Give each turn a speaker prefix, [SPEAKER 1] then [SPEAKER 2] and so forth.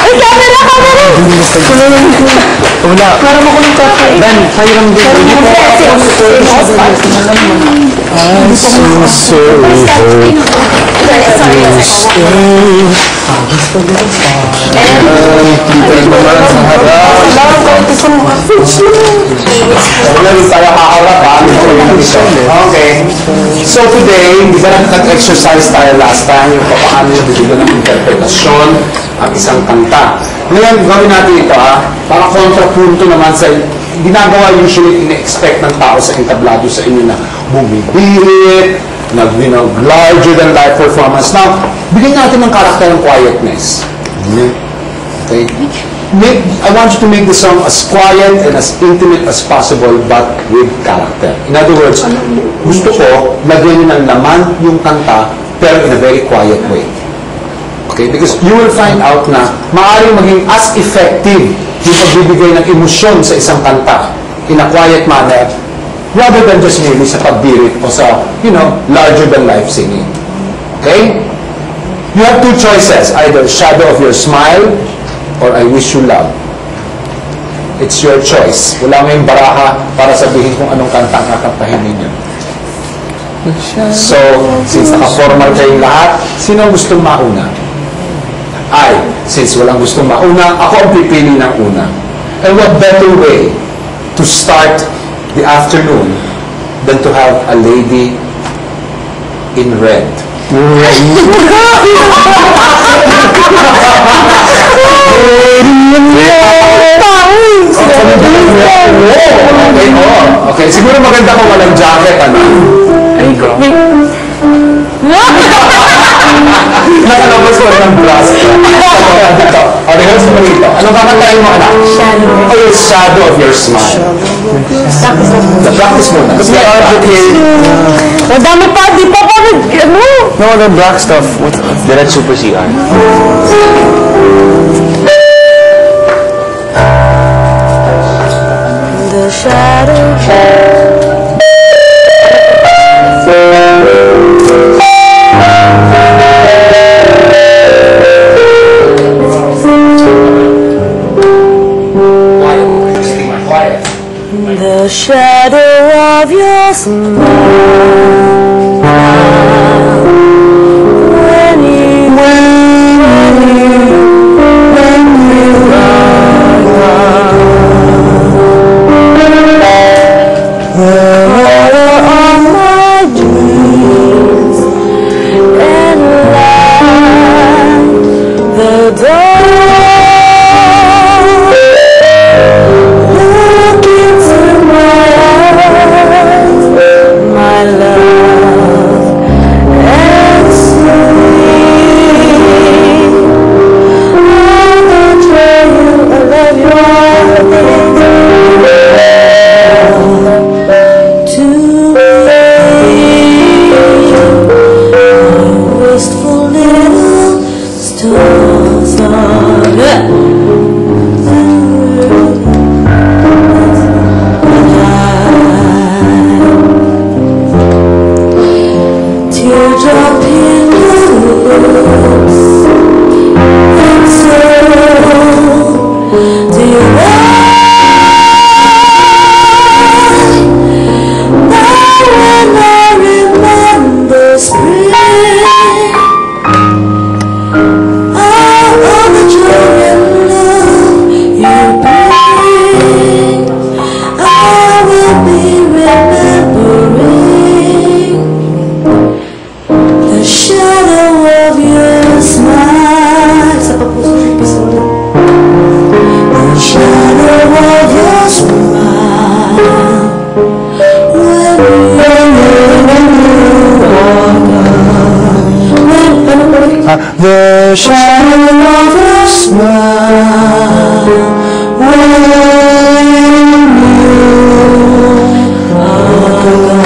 [SPEAKER 1] Ay, camera!
[SPEAKER 2] Wala.
[SPEAKER 1] Parang ako ng kape.
[SPEAKER 2] Ben, kayo lang din.
[SPEAKER 1] Hindi po ako.
[SPEAKER 2] I'm so sorry.
[SPEAKER 3] Okay. So today, di ba nag-exercise tayo last time yung paano yung bibigyan ng interpretasyon ang isang kanta. Ngayon, gawin natin ito para kontrapunto naman sa ginagawa usually ina-expect ng tao sa entablado sa inyo na bumibihit, larger than life performance. Now, bigyan natin ng karakter ng quietness. Okay? I want you to make the song as quiet and as intimate as possible but with character. In other words, gusto ko lagyan nyo ng laman yung kanta pero in a very quiet way. Okay? Because you will find out na maaaring maging as effective yung pagbibigay ng emosyon sa isang kanta in a quiet manner rather than just merely sa pagbirit o sa, larger than life singing. Okay? You have two choices, either Shadow of Your Smile or I Wish You Love. It's your choice. Wala ngayong baraha para sabihin kung anong kanta ang kakantahin ninyo. So, since naka-formal kayong lahat, sino gustong mauna? Since walang gustong mauna, ako ang pipili ng una. And what better way to start the afternoon than to have a lady in red? Okay, siguro maganda kung walang jacket, nakalabas ko ng brass. Rehearse mo rito. Anong kakantahin mo, anak?
[SPEAKER 1] Shadow.
[SPEAKER 3] Your Shadow of Your Smile. The practice muna.
[SPEAKER 2] Kasi advocate.
[SPEAKER 1] Madami pa, di pa pa
[SPEAKER 2] No, the black stuff. Diretso po si Ann.
[SPEAKER 1] The shadow. The shadow of your smile. When you are gone, the water of my dreams and light the dawn.
[SPEAKER 2] The shadow of a smile when you are gone.